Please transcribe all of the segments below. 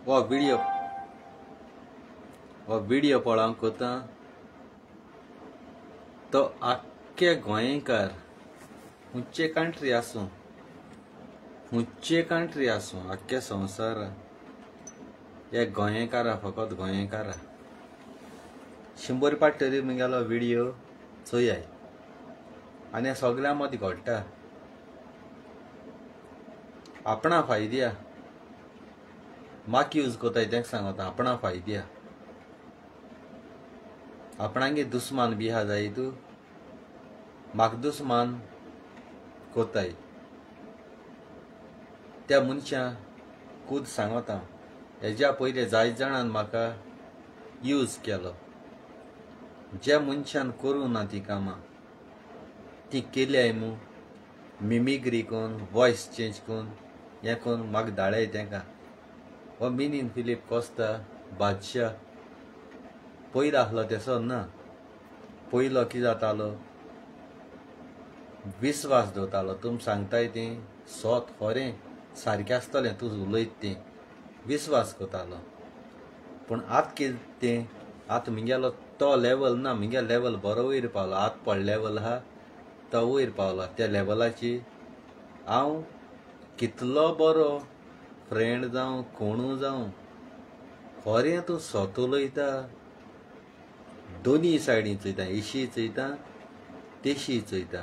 वो व्हिडिओ पळोवंक कोता तो आख्खे गोंयकार हुंचे कंट्री आसूं आख्खे संवसार हे गोंयकारा फकत गोंयकारा 100 पाट तरी मुगेलो व्हिडिओ चोयाय आनी सगळ्या मदीं घडटा आपणा फायद्या म्हाका यूज कोताय तेंक सांगता आपणा फायद्या आपणांगे दुस्मान बी आहा जाय तूं म्हाका दुस्मान कोताय त्या मनशा खूद सांगता हेज्या पयले जायत जाणांन म्हाका यूज केलो ज्या मनशान करूं ना ती कामां ती केल्याय मू मिमिक्री कोन्न वॉयस चेंज कोन्न हें कोन्न म्हाका धाडय तेंकां हो मिनीन फिलीप कोस्ता बादशाह पयलो आसलो तेसो ना पयलो कितें जातालो विस्वास दवरतालो तुम सांगताय तें सोत खरें सारकें आसतलें तूं उलयत तें विस्वास कोतालो पूण आतां कितें तें आतां मुगेलो तो लेवल ना मुगे लेवल बरो वयर पावलो आतां पड लेवल आहा तो वयर पावलो त्या लेवलाची हांव कितलो बरो फ्रेंड जावं कोणू जावं खरें तूं सोत उलयता दोनी सायडीन चयता इशी चयता तेशी चयता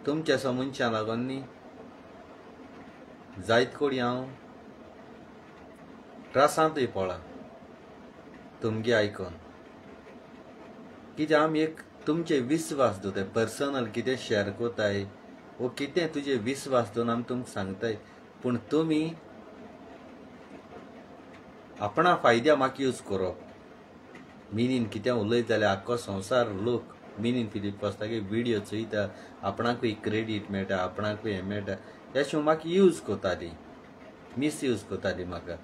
तुमच्या असो मनशां लागोन न्ही जायत कोडी हांव त्रासांतूय पडला तुमगे आयकोन कित्याक आमी एक तुमचे विस्वास दवरताय पर्सनल कितें शेअर कोताय वो कितें तुजे विस्वास दवरून आमी तुमकां सांगताय पूण तुमी आपणा फायद्या म्हाका यूज करप मिनीन कितें उलयत जाल्यार आख्खो संवसार लोक मिनीन फिलीप कोस्तागे व्हिडिओ चोयता आपणाकूय क्रेडीट मेळटा आपणाकूय हें मेळटा त्या शिवाय म्हाका यूज कोताली मिसयूज कोताली म्हाका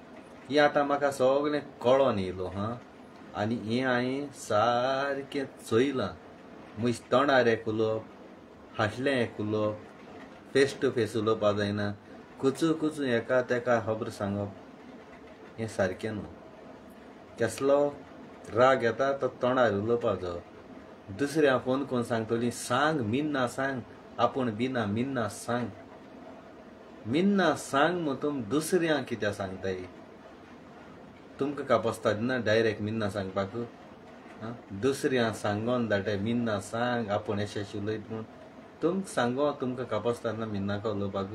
ही आतां म्हाका सगळें कळोन येयलो हां आनी हें हांवें सारकें चोयलां म्हज तोंडार एक उलोवप हाटलें एक उलोवप फेस टू फेस उलोवपा जायना कुचू एका तेका खबर सांगप हें सारकें न्हू केसलो राग येता तो तोंडार उलोवपाचो दुसऱ्या फोन करून सांगतली सांग मिन्ना सांग आपूण भिना मिन्ना सांग म्हूण तुम दुसऱ्यांक कित्या सांगताय तुमकां कापसता ना डायरेक्ट मिन्ना सांगपाक दुसऱ्यांक सांगोन धाडटाय मिन्ना सांग आपूण एशें उलयत म्हूण तुमकां सांगो तुमकां कापसता ना मिन्नाका उलोवपाक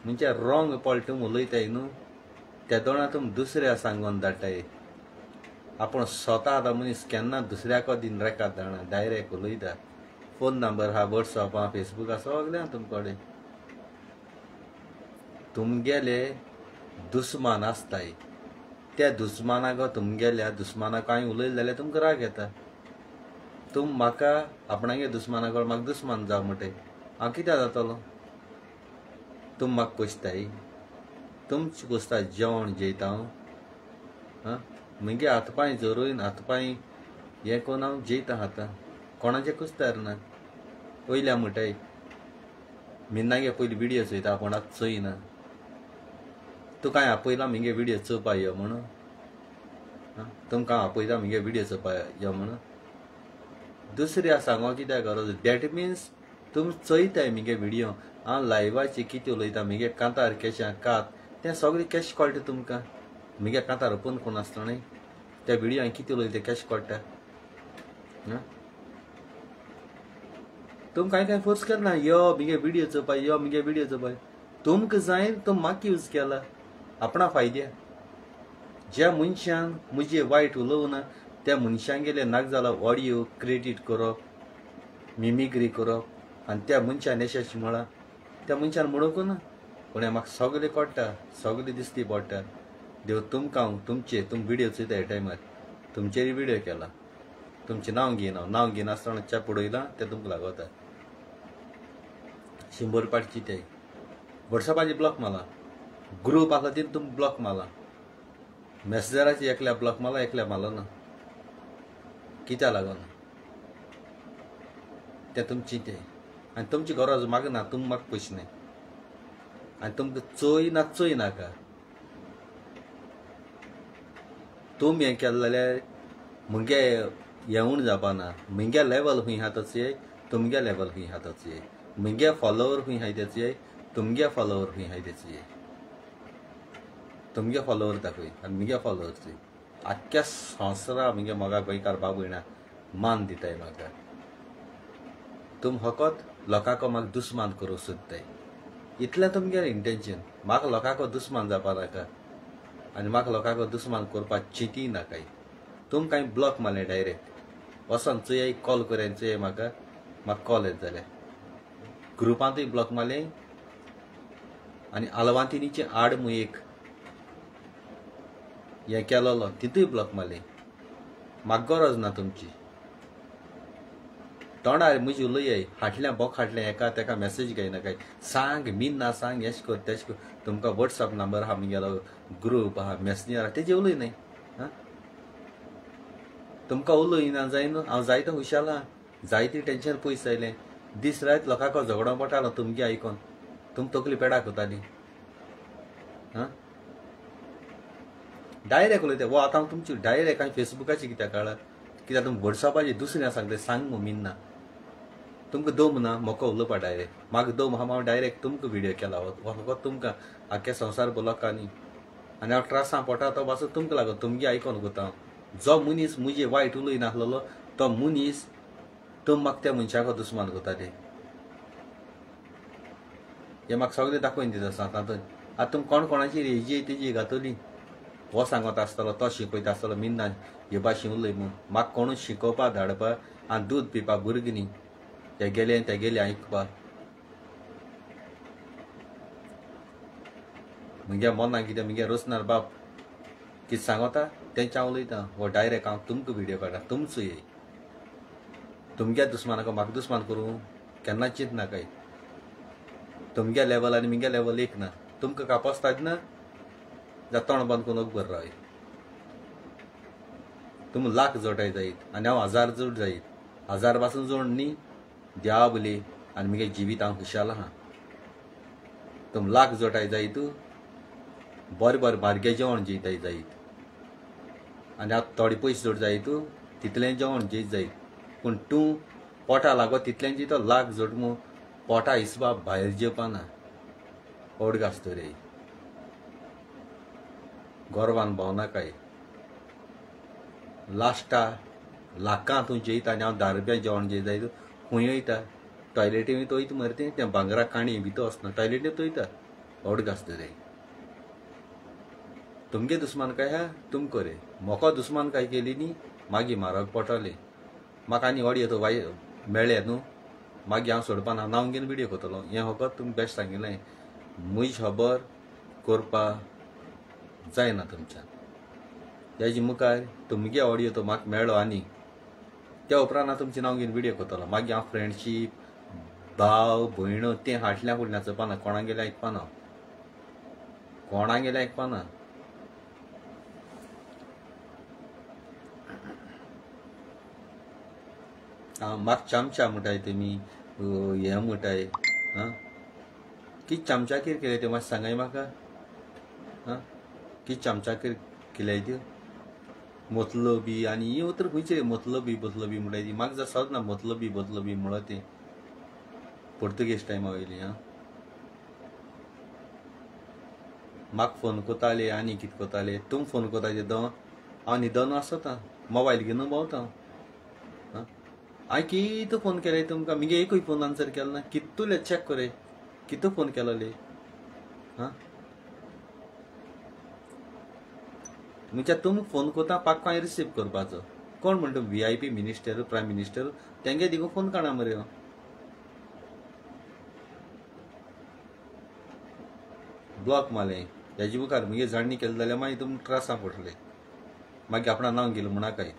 म्हणजे रॉंग पॉल तुम उलयताय न्हू त्या दोळा तुम दुसऱ्या सांगोन धाडटाय आपूण स्वता आतां मनीस केन्ना दुसऱ्याको दिन रेकाद धाडना डायरेक्ट उलयता फोन नंबर आहा वॉट्सअप आहा फेसबूक आहा सगळें आहा तुमचे कडेन तुमगेले दुस्मान आसताय त्या दुस्मानाक तुमगेल्या दुस्मानाक हांवें उलयलें जाल्यार तुमकां राग येता तुम म्हाका आपणागे दुस्माना कडेन म्हाका दुस्मान जावं म्हणटाय हांव कित्याक जातलो तुम म्हाका कोसताय तुमचे कोसता जेवण जेयता हांव मुगे हातपांय जोरून हातपांय हें कोन्न हांव जेयता हातां कोणाचें कुस्तार ना वयल्या म्हणटाय मिन्नागे पयलीं व्हिडिओ चोयता आपूण आतां चोयना तुका हांवें आपयला मुगे व्हिडिओ चोवपा यो म्हणून तुमकां हांव आपयता मुगे व्हिडिओ चोवपा यो म्हणून दुसऱ्या सांगो कित्याक गरज डॅट मिन्स तुमी चोयताय मुगे व्हिडिओ हांव लायव्हाचे कितें उलयता मुगे कांतार केशां कात तें सगळें कशें कळटा तुमकां मुगे कांतार ओपन कोन्न आसलो न्ही त्या व्हिडिओ हांवें कितें उलयता कशें कळटा तुमकां हांवें कांय फोर्स करना यो मुगे व्हिडिओ चोवपाक यो मुगे व्हिडिओ चोवपाक तुमकां जाय तो म्हाका यूज केला आपणा फायद्या ज्या मनशान म्हजे वायट उलोवना त्या मनशांगेले नाक जाला ऑडियो क्रेडीट करप मिमिक्री करप आनी त्या मनशान यशाची म्हळा त्या मनशान म्हणूंक ना पूण हें म्हाका सगळें कळटा सगळें दिसती पडटा देव तुमकां तुमचे तुम व्हिडिओ चोयता हे टायमार तुमचेर व्हिडिओ केला तुमचें नांव घेयना च्या पडयलां तें तुमकां लागता 100 पाट चिंताय वॉट्सॅपाचेर ब्लॉक मारला ग्रुप आसला तितून तुम ब्लॉक मारला मेसेजराचेर एकल्या ब्लॉक मारला एकल्या मारलो ना कित्याक लागून तें तुमी चिंताय आनी तुमची गरज म्हाका ना तुमी म्हाका पयशे न्हय आनी तुमकां चोय नाका तुम हें केलें जाल्यार मुगे येवून जावपाना. मुगे लेवल खंय आहा तशें तुमगे लेवल खंय आहा तशें. मुगे फॉलोवर खंय आहाय तेचे तुमगे फॉलोवर खंय आहाय तेचे. तुमगे फॉलोवर दाखय आनी मुगे फॉलोवर आख्ख्या संवसारा मुगे मोगा गोंयकार बाब भयणा मान दिताय म्हाका. तुम फकत लोकांको म्हाका दुस्मान करूंक सोदताय. इतलें तुमगे इंटेंशन. म्हाका लोकांको दुस्मान जावपा नाका आनी म्हाका लोकांको दुस्मान करपाक चिंती नाकाय. तुम कांय ब्लॉक मारलें डायरेक्ट वचोन चोय कॉल करेन चोय म्हाका कॉल येत जाल्यार. ग्रुपांतूय ब्लॉक मारलें आनी आलवांतिनीचे आड मुयेक हें केलोलो तितूय ब्लॉक मारलें. म्हाका गरज ना तुमची. तोंडार म्हजी उलयाय हाटल्या बोक हाटलें एका तेका मेसेज घेयनाकाय. सांग मीन ना सांग एश कर तेश कर. तुमकां वॉट्सॅप नंबर आहा मुगेलो ग्रूप आहा मेसेंजर आहा तेजे उलय न्हय. तुमकां उलयना जायन हांव जायतो हुशाल आहा. जायती टेंशन पयस जायलें. दीस रात लोकांको झगडो पडटालो तुमगे आयकोन. तुम तकली पेडा कोताली. डायरेक्ट उलयता वो आतां हांव तुमची डायरेक्ट हांवें फेसबुकाचेर कित्याक कळ्ळां कित्याक तुमी वॉट्सॅपाचेर दुसऱ्या सांगले सांग मीन ना. तुमकां दम ना मोको उलोवपा डायरेक्ट. म्हाका दम आहा हांव डायरेक्ट तुमकां विडियो केला फकत तुमकां आख्या संवसार लोकांनी. आनी हांव ट्रासां पोटा तो पासून तुमकां लागून तुमगे आयकोन कोता. जो मनीस मुजे वायट उलय नासलेलो तो मनीस तुम म्हाका त्या मनशाको दुस्मान कोताले. हें म्हाका सगळें दाखोवन दिता सांगता. आतां तुम कोण कोणाची हेजी तेजी घातली हो सांगत आसतलो तो शिकयता आसतलो मीन ना हे भाशेन उलय म्हूण. म्हाका कोणूच शिकोवपा धाडपा आनी दूद पिवपा भुरगीं न्ही. ते गेले आयकपा. मुगे मोना कितें मुगे रोसनार बाप कितें सांगता तेंचे हांव उलयतां. वो डायरेक्ट हांव तुमकां विडियो काडटा तुमचो ये. तुमगे दुस्मानाको म्हाका दुस्मान करूं केन्ना चिंत नाकाय. तुमगे लेवल आनी मुगे लेवल एक ना. तुमकां कापोसतात ना जाल्यार तोंड बंद करून बरें रावय. तुम लाख जोडाय जायत आनी हांव 1000 जोड जायत. 1000 पासून जोड न्ही देवाबली आनी मुगे जिवीत हांव खुशाल आहा. तुम लाख जोडाय जायत बरें बरें बारगे जेवण जेयताय जायत आनी हांव थोडे पयशे जोड जायत तितलें जेवण जेयत जायत. पूण तूं पोटा लागो तितलें जेयतो लाख जोड म्हूण पोटा हिसपा भायर जेवपाना. ओडग आसता रे. गोरवान भोंवनाकाय. लास्टा लाखां तूं जेयता आनी हांव 10 रुपया जेवण जेयत जायत खंय वयता टॉयलेटी वयता मरे तें भांगरा काणी भितर वचना टॉयलेटींत वयता. ओडग आसता रे. तुमगे दुस्मान काय हा तुम करे. मोको दुस्मान काय केली न्ही मागीर मारग पडटलें. म्हाका आनी ऑडियो तो मेळ्ळे न्हू मागीर हांव सोडपा ना. नांव घेवन विडियो करतलो. हें फकत तुमकां बेस्ट सांगिल्लें. म्हजी खबर करपा जायना तुमच्यान. हेजे मुखार तुमगे ऑडियो तो म्हाका मेळ्ळो आनी त्या उपरांत हांव तुमचें नांव घेवन विडियो करतलो. मागीर हांव फ्रेंडशीप भाव भयणो तें हाटल्या फुडल्यान चोवपाना. कोणाक गेलें आयकपाना. कोणाक गेलें आयकपाना. म्हाका चामचा म्हणटाय तुमी हें म्हणटाय कितें चामचाकीर केलें तें मातशें सांगाय म्हाका. कितें चामचाकीर केल्याय त्यो मतलबी आनी ही उतर खंयचे मतलबी म्हणटाय ती म्हाका जाता ना मतलबी म्हणून तें पोर्तुगेज टायमा वयली. म्हाका फोन कोताले आनी कितें कोताले. तुम फोन कोताले हांव न्हिदोन आसता मोबायल घेवन भोंवता. हांवें कितें फोन केले तुमकां मुगे एकूय फोन आन्सर केलो ना. कितूले चॅक करे कितें फोन केलोले. म्हणजे तुम फोन कोता पाक्को हांवें रिसीव करपाचो. कोण म्हणटा VIP मिनिस्टर प्रायम मिनिस्टर तेंगे दिगो फोन काडा मरे. ब्लॉक मारलें. हेजे मुखार मुगे जाणणी केलें जाल्यार मागीर तुमी त्रासां पडटले. मागीर आपणा नांव गेलें म्हणाकाय.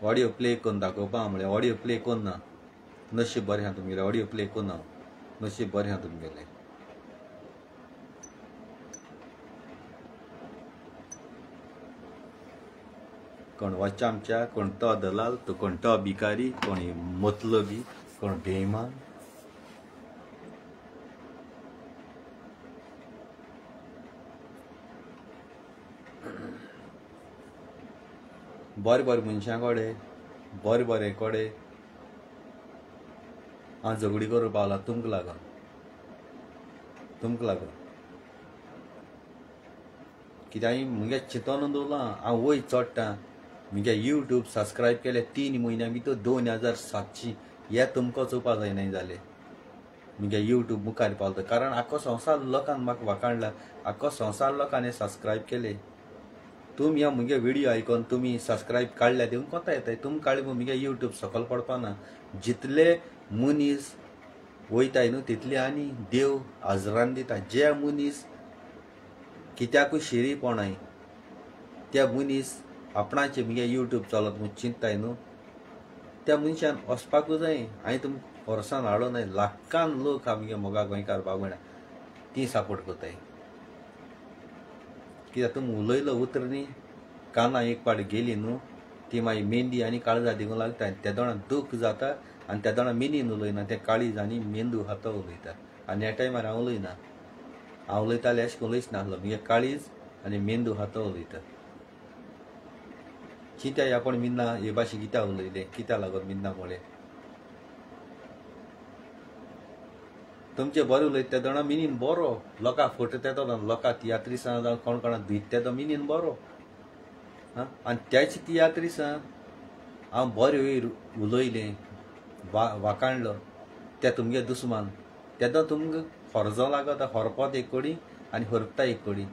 ऑडियो प्ले करून दाखोवपा म्हळ्यार ऑडियो प्ले करना. नशीब बरें आहा तुमगेलें. ऑडियो प्ले करना. नशीब बरें आहा तुमगेलें. कोण हो चामचा कोण तो दलाल तो कोण तो भिकारी कोण मतलबी कोण बेईमान. बरे बरे मनशां कडेन बरे बरे कडेन हांव झगडी करूं पावला तुमकां लागून कित्याक मुगे चिंतून दवरलां हांव वयर चडटां मुगे यूट्यूब सबस्क्रायब केले 3 म्हयन्यां भितर 2700 हे तुमकां चोवपा जायनाय जालें मुगे यूट्यूब मुखार पावता कारण आख्खो संवसार लोकांनी म्हाका वाखाणला आख्खो संवसार लोकांनी सबस्क्रायब केले तुमी ह्या मुगे व्हिडियो आयकोन तुमी सबस्क्रायब काडल्या देऊन कोता येताय तुमी काडले मुगे यूट्यूब सकयल पडपाना जितले मनीस वयताय न्हू तितले आनी देव आजरान दिता जे मनीस कित्याकूय शिरीपणाय त्या मनीस आपणाचे मुगे यूट्यूब चलत म्हूण चिंतताय न्हू त्या मनशान वचपाकूच जाय हांवें तुमी वर्सान हाडूं न्हय लाखान लोक आमगे मोगा गोंयकार बाबण्या ती सपोर्ट करताय कित्याक तुमी उलयलो उतर न्ही कानां एक पाट गेली न्हू ती मागीर मेंदी आनी काळजां दिवूंक लागता त्या दोळान दूख जाता आनी त्या दोळान मेनीन उलयना ते काळीज आनी मेंदू हातो उलयता आनी ह्या टायमार हांव उलयना हांव उलयतालें अशें करून उलयच नासलो मुगे काळीज आनी मेंदू हातो उलयता कित्याक आपण मिन्ना हे भाशे कित्याक उलयले कित्याक लागून मिन्ना मुळे तुमचे बरें उलयता त्या दोळा मिनीन बरो लोकांक फट तेतो लोकांक तियात्रिसां जावं कोण कोणाक धुयत तेतो मिनीन बरो आनी त्याच तियात्रिसां हांव बरें वयर उलयलें वाखाणलो ते तुमगे दुस्मान तेदो तुमकां हरजो लागता हरपत एक कोडी आनी हरपता एक कोडी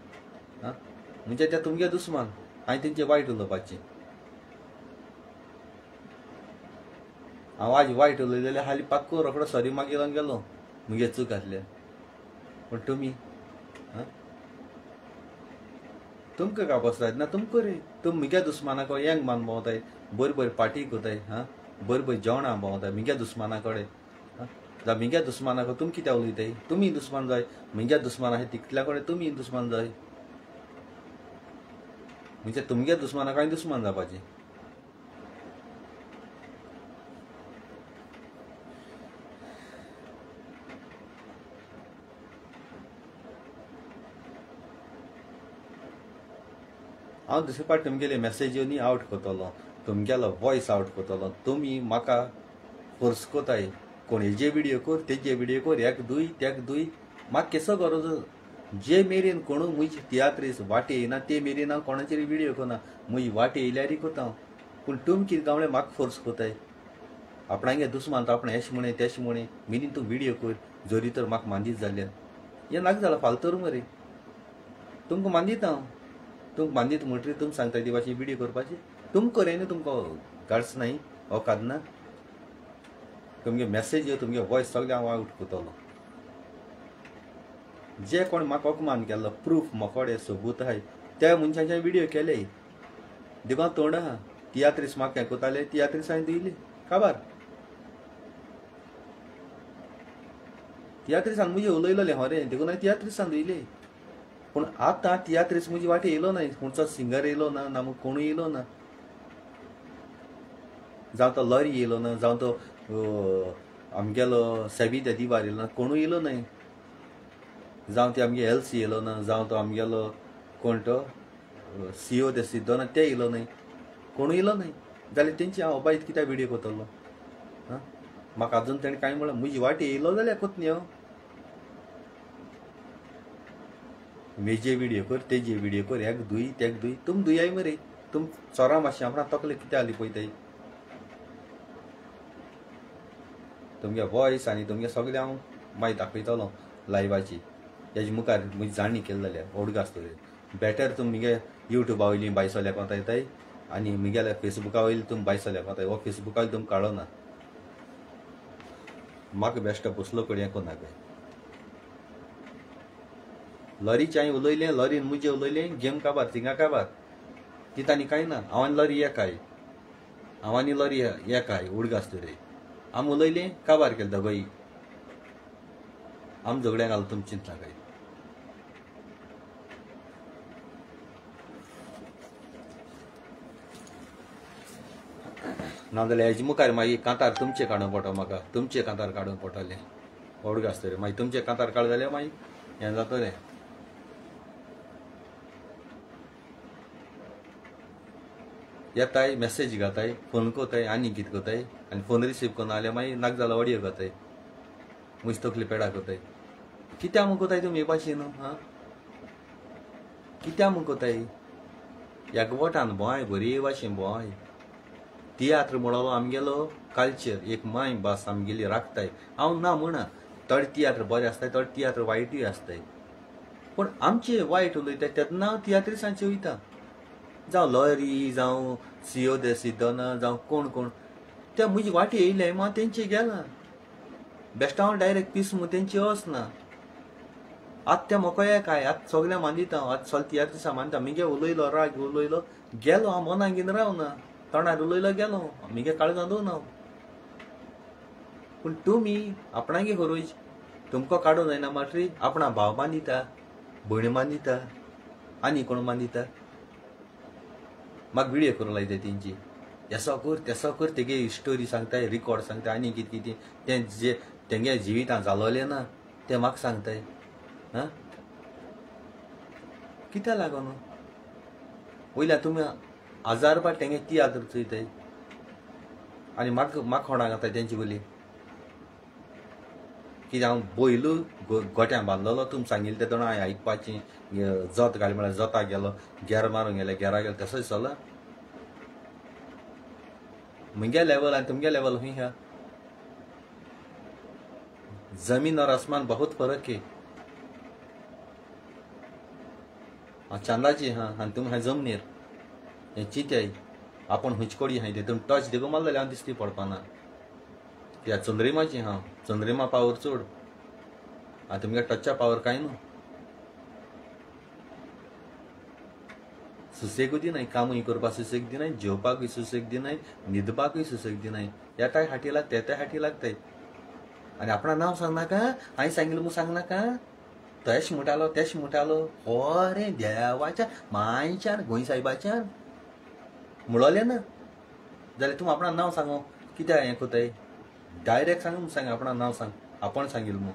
म्हणजे ते तुमगे दुस्मान हांवें तेंचे वायट उलोवपाचें हांव आज वायट उलयलें जाल्यार हालीं पाक्को रोखडो सॉरी मागीर गेलो मुगे चूक आसल्या पूण तुमी तुमकां काय बसताय ना तुमकां रे तुमी मुगे दुस्मानाक येंग मान भोंवताय बरी बरी पार्टी कोताय बरी बरी जेवणां भोंवताय मुगे दुस्माना कडेन जावं मुगे दुस्मानाक तुमी कित्याक उलयताय तुमी दुस्मान जाय मुगे दुस्मान आसा तितल्या कडेन तुमी दुस्मान जाय म्हणजे तुमगे दुस्मानाक हांवें दुस्मान जावपाचें हांव दुसरे फावट तुमगेले मॅसेजींनी आवट करतलो तुमगेलो वॉयस आवट करतलो तुमी म्हाका फोर्स कोताय कोण हेजे व्हिडियो कर तेजे व्हिडियो कर एक दुय तेक दुय म्हाका केसो गरज जे मेरेन कोणू म्हजी तियात्रीस वाटे येयना ते मेरेन हांव कोणाचेर व्हिडियो करना म्हजी वाटे येयल्यार करता हांव पूण तुमी कितें गावळे म्हाका फोर्स कोताय आपणागे दुस्मान तो आपण एश म्हणे तेश म्हणे मिनीन तूं व्हिडियो कर जोरी तर म्हाका मांदीत जाल्यार हें नाका जालां फालतरू मरे तुमकां मांदिता हांव तुमकां मांदीत म्हणटरी तुमी सांगता ती भाशेन व्हिडियो करपाची तुमकां करेन तुमकां गाड्स नाय औकाद ना तुमगे मॅसेज तुमगे वॉयस सगळें हांव आवट करतलो जे कोण म्हाका अपमान केल्लो प्रूफ मोकोडे सबूत आहाय त्या मनशाचे व्हिडियो केले देखून तोंड आहा तियात्रीस म्हाका हें कोताले तियात्रीस हांवें दिली काबार तियात्रीसान म्हजे उलयलोलें रे देखून हांवें तियात्रीसान दिले पूण आतां तियात्रीस म्हजी वाटे येयलो ना खंयचो सिंगर येयलो ना ना कोणूय येयलो ना जावं तो लॉरी येयलो ना जावं तो आमगेलो सेबी दिवार येयलो ना कोणूय येयलो न्हय जावं ते आमगे एलसी येयलो ना जावं तो आमगेलो कोण तो सीओ ते सिद्धो ना ते येयलो न्हय कोणूय येयलो न्हय जाल्यार तेंची हांव बायत कित्याक व्हिडियो करतलो म्हाका अजून तेणें कांय म्हणलें म्हजी वाटे येयलो जाल्यार कोत न्ही हांव मेजे व्हिडियो कर तेजे व्हिडियो कर एक दुय तेक दुय तुम दुयाय मरे तुम चोरां मातशें आपणा तकले कित्याक आली पळयताय तुमगे वॉयस आनी तुमगे सगळें हांव मागीर दाखयतलो लायव्हाची हेजे मुखार म्हजी जाणणी केली जाल्यार ओडगां आसतली बेटर तुमी मुगे युट्यूबा वयली बायसोल्या कोता येताय आनी मुगेल्या फेसबुका वयली तुमी बायसोल्या कोताय हो फेसबुका तुमी काडो ना म्हाका बेश्ट बसलो कडेन हें कोन्नाकाय लॉरीचे हांवें उलयलें लॉरीन मुजे उलयलें गेम काबार थिंगा काबार तितांनी कांय ना हांव आनी लॉरी एकाय हांव आनी लॉरी एकाय उडगां आसतली आम उलयलें काबार केलें दोगोय आम झगड्याक घाल तुमी चिंता काय नाजाल्यार हेजे मुखार मागीर कांतार तुमचे काडून पडटा म्हाका तुमचे कांतार काडून पडटले ओडगां आसतले मागीर तुमचे कांतार काड जाल्यार मागीर हें जातलें येताय मेसेज घाताय फोन कोताय आनी कितें कोताय आनी फोन रिसीव करून आल्यार मागीर नाक जालो ऑडियो घाताय मुज तकली पेडा कोताय कित्या म्हूण कोताय तुमी हे भाशेन हा कित्या म्हूण कोताय एकवटान बोवाय बरे भाशेन बोवाय तियात्र म्हणलो आमगेलो कल्चर एक माय भास आमगेली राखताय हांव ना म्हणा थोडे तियात्र बरें आसताय थोडे तियात्र वायटूय आसताय पूण आमचे वायट उलयताय तेन्ना हांव तियात्रिसांचे वयता जावं लॉयरी जावं सिओ दे सिद्धोना जावं कोण कोण ते म्हजी वाटी येयले हांव तेंचे गेला बेश्टा हांव डायरेक्ट पीस म्हूण तेंची वचना आतां ते म्हाका हे काय आतां सगळ्या मानिता हांव आतां सोल तियात्रिसां मानता मिगे उलयलो राग उलयलो गेलो हांव मनान घेवन रावना तोंडार उलयलो गेलो मिगे काळजां दवरना हांव पूण तुमी आपणागे खरोच तुमकां काडूं जायना मात्री आपणा भाव मानिता भयण मानिता आनी कोण मानिता म्हाका विडियो करूं लायता तेंची तेसो कर तेगे स्टोरी सांगताय रिकॉर्ड सांगताय आनी कितें कितें तें जे तेंगे जिवितां जालोलें ना तें म्हाका सांगताय हा कित्या लागून वयल्यार तुमी 1000 पाट तेंगे तियात्र चोयताय आनी म्हाका खोंडा घाताय तेंची बोली कित्याक हांव बोयलू गोट्यां बांदलोलो तुमी सांगिल्लें तेदोण हांवें आयकपाचें जोत घाल म्हळ्यार जोता गेलो गेर मारूंक गेले गेरा गेलो तसोच चला मुगे लेवल आनी तुमगे लेवल खंय हा जमीन और आसमान बहुत फरक है हांव चांदाची हा आनी तुमी हांवें जमनीर हें चित्याय आपूण हुंचकोडी हाय ते तुमी टच देखून मारलो जाल्यार हांव दिश्टी पडपाना कित्याक चंद्रिमाची हांव चंद्रिमा पावर चड आनी तुमगे टचच्या पावर कांय न्हू सुसेगूय दिनाय कामूय करपाक सुसेग दिनाय जेवपाकूय सुसेग दिनाय न्हिदपाकूय सुसेग दिनाय येताय हाटी लागता येताय हाटी लागताय आनी आपणा नांव सांगनाका हांवें सांगिल्लें म्हूण सांगनाका तेश म्हणटालो हो रे देवाच्या मायच्यान गोंय सायबाच्यान म्हणलें ना जाल्यार तुमी आपणा नांव सांगो कित्याक हें कोताय डायरेक्ट सांग म्हूण सांग आपणा नांव सांग आपण सांगिल्लें म्हूण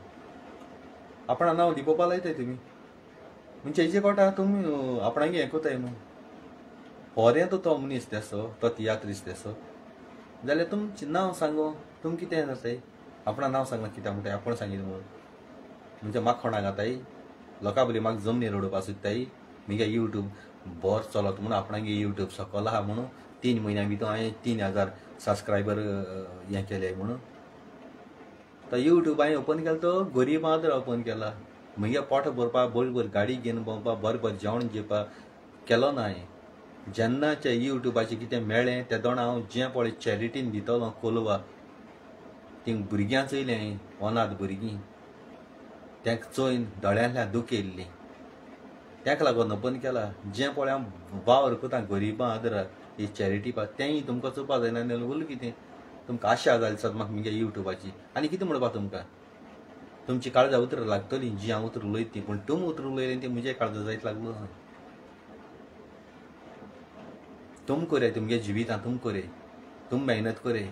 आपणा नांव लिपोवपा लायताय तुमी म्हणजे हेजे कोटा तुमी आपणागे हें कोताय न्हू होरें तो मनीस तेसो तो तियात्रीस तेसो जाल्यार तुमचें नांव सांगो तुमी कितें जाताय आपणा नांव सांगना कित्याक म्हणटाय आपण सांगिल्लें म्हणून म्हणजे म्हाका खोंडा घाताय लोकां बरी म्हाका जमनीर उडोवपा सोदताय मिगे यूट्यूब बोर चलत म्हणून आपणागे यूट्यूब सकयल आहा म्हणून 3 म्हयन्या भितर हांवें 3000 सबस्क्रायबर हें केले म्हणून तो यूट्यूब हांवें ओपन केलो तो गरीब खातीर ओपन केला म्हगे पोट भरपा बरी गाडी घेवन भोंवपा बरें जेवण जेवपा केलो ना हांवें जेन्नाचे यूट्यूबाचें कितें मेळ्ळें तेदोण हांव जें पळय चॅरिटीन दितलो कोलवा थिंग भुरग्यां चोयलें हांवें अनाथ भुरगीं तांकां चोयन दोळ्यांतल्यान दूख येयल्ली ताका लागून ओपन केला जें पळय हांव वावर कोता गरिबां आदराक ही चॅरिटी पा तेंय तुमकां चोवपा जायना जाल्यार उरलें कितें तुमकां आशा जाली सद म्हाका म्हगे यूट्यूबाची आनी कितें म्हणपा तुमकां तुमची काळजां उतर लागतली जी हांव उतर उलयत ती पूण तुमी उतर उलयलें ती म्हजे काळजां जायत लागलो तुम करे तुमगे जिवितां तुम करे तुम मेहनत करे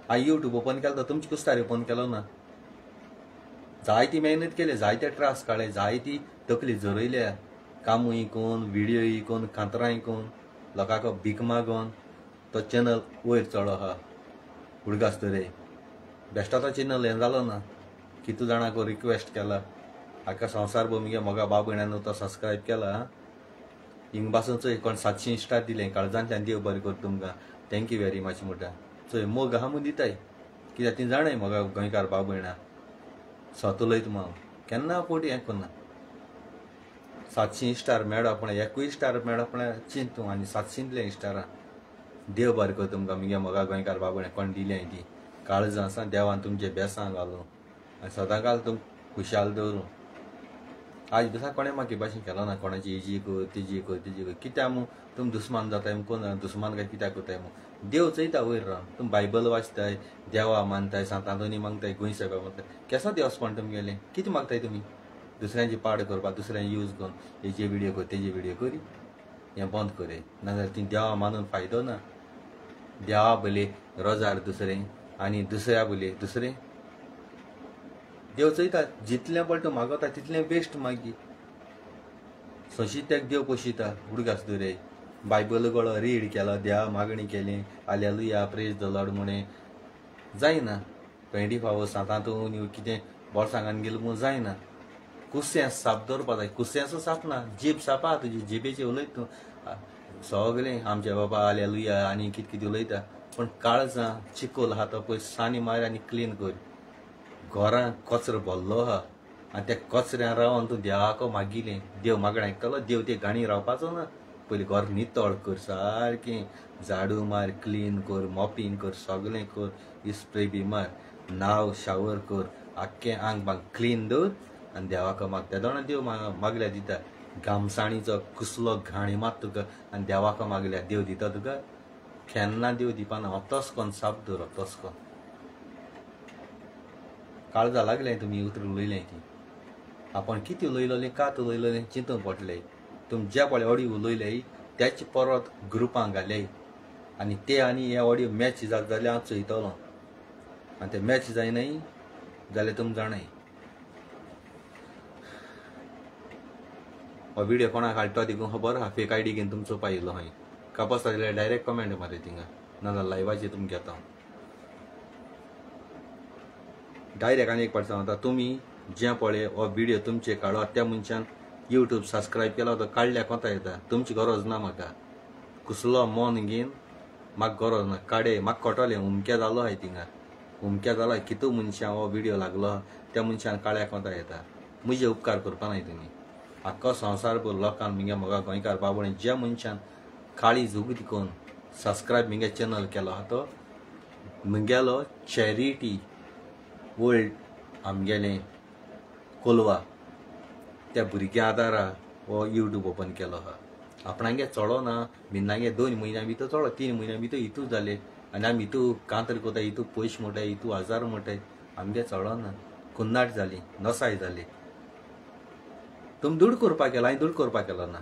हांवें यूट्यूब ओपन केलो तुमचे कुस्तार ओपन केलो ना जायती मेहनत केली जायते त्रास काडले जायती तकली झरयल्या कामूय कोन व्हिडियोय कोन कांतरांय कोन लोकांक भीक मागोन तो चॅनल वयर चलो आहा उडगास तरे बेश्टा तो चॅनल हें जालो ना कितू जाणांक रिक्वेस्ट केला आख्या संवसार भुमिगे मोगा भाव भयणांनी तो सबस्क्रायब केला हिंग पासून चोय कोण 700 स्टार दिलें काळजांतल्यान देव बरें कर तुमकां थँक्यू वेरी मच म्हणटा चोय मोग आहा म्हूण दिताय कित्याक ती जाणाय मोगा गोंयकार भाव भयणां स्वत उलयता हांव केन्ना फावटी हें करना 700 स्टार मेळ्ळो पूण एकूय स्टार मेळ्ळो पूण चिंत तूं आनी 700 स्टारां देव बरें कर तुमकां म्हगे मोगा गोंयकार भाव भयणां कोण दिलें ती काळजां आसा देवान तुमचे बेसां घालूं आनी सदांकाल तुम खुशाल दवरूं आज दिसा कोणें म्हाका भाशेन केलो ना कोणाची हेजी कर तेजी कर तेजी कर कित्याक म्हूण तुमी दुस्मान जाताय कोण दुस्मान काय कित्याक कोताय म्हूण देव चयता वयर रावन तुमी बायबल वाचताय देवा मानताय सांतांतोनी मागताय गोंय सायबा मागताय केसो देवस्पण तुमगेलें कितें मागताय तुमी दुसऱ्यांची पाड करपाक दुसऱ्यांक यूज करून हेजे व्हिडियो कर तेजे व्हिडियो करी हें बंद करे नाजाल्यार ती देवा मानून फायदो ना देवा बोले रोजार दुसरें आनी दुसऱ्या बोले दुसरें देव चयता जितलें पळय तूं मागता तितलें बेस्ट मागी संशित्याक देव पोशिता उडगास दुरे बायबल गळो रीड केलो देवा मागणी केली हालेलुया प्रेज द लॉर्ड म्हणे जायना 24 hours तातूंत कितें बोल्सांगान गेलो म्हूण जायना कुस्सें साप दवरपा जाय कुस्सेंचो साप ना जीब सापा तुजी जिबेचेर उलयता तूं सगळें आमचे बाबा हालेलुया आनी कितें कितें उलयता पण काळजां चिकोल आहा तो पळय सानी मार आनी क्लीन कर घरां कचरो भरलो आहा आनी त्या कचऱ्यान रावन तूं देवाको मागिलें देव मागणें आयकतलो देव ते गाणी रावपाचो ना पयलीं घर नितळ कर सारकें झाडू मार क्लीन कर मॉपिंग कर सगळें कर इस्प्रे बी मार नाव शावर कर आख्खें आंग बांग क्लीन दवर आनी देवाको माग त्या दोना देव मागल्या दिता घामसाणीचो कुसलो घाणी मात तुका आनी देवाको मागल्या देव दिता तुका केन्ना देव दिवपाना हो तसकोन साप दवर तसकोन काळजा लागलें तुमी उतर उलयलें ती आपण कितें उलयलोलें कात उलयलोलें चिंतूंक पडलें तुमी ज्या पळय ऑडियो उलयले त्याच परत ग्रुपांक घाले आनी ते आनी हे ऑडियो मॅच जाता जाल्यार हांव चयतलों आनी ते मॅच जायनाय जाल्यार तुमी जाणाय हो व्हिडिओ कोणाक हाडटा देखून खबर आहा फेक आयडी घेवन तुमचो पायलो हांवें कापास जाल्यार डायरेक्ट कमेंट मारे थिंगा नाजाल्यार लायव्हाचेर तुमी घेता डायरेक्ट आनी एक पाट सांगता तुमी जे पळय हो व्हिडिओ तुमचे काडो त्या मनशान यूट्यूब सबस्क्रायब केला तो काडल्यार कोता येता तुमची गरज ना म्हाका कुसलो मोन घेवन म्हाका गरज ना काडे म्हाका कोटोलें उमके जालो हाय थिंगा उमके जाला कितू मनशां हो व्हिडिओ लागलो त्या मनशान काळ्या कोता येता म्हजे उपकार करपा नाय तुमी आख्खो संवसारभर लोकांक मिगे म्हाका गोंयकार बाबडे ज्या मनशान काळी झूग दिकोन सबस्क्रायब मिगे चॅनल केलो आहा तो मुगेलो चॅरिटी वर्ल्ड आमगेलें कोलवा त्या भुरग्या आदारा हो यूट्यूब ओपन केलो आहा आपणागे चलो ना भिन्नागे 2 म्हयन्यां भितर चलो 3 म्हयन्यां भितर हितू जाले आनी आमी हितू कांतर कोता हितू पयशे मोटाय हितू हजार मोटाय आमगे चलो ना कुन्नाट जाली नसाय जाली तुमी दूड करपा केला हांवें दूड करपा केलो ना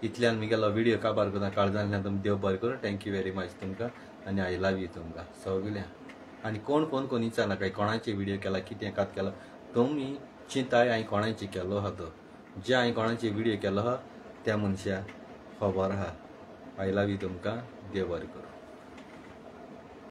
इतल्यान मुगेलो व्हिडिओ काबार करता काळजांतल्यान तुमी देव बरें करूं थँक्यू वेरी मच तुमकां आनी आय लव यू तुमकां सगळ्यांक आनी कोण विचारना काय कोणाचे व्हिडिओ केला कितें कात केला तुमी चिंताय हांवें कोणाचे केलो आहा तो जे हांवें कोणाचे व्हिडिओ केलो आहा त्या मनशाक खबर आहा आय लव यू तुमकां देव बरें करूं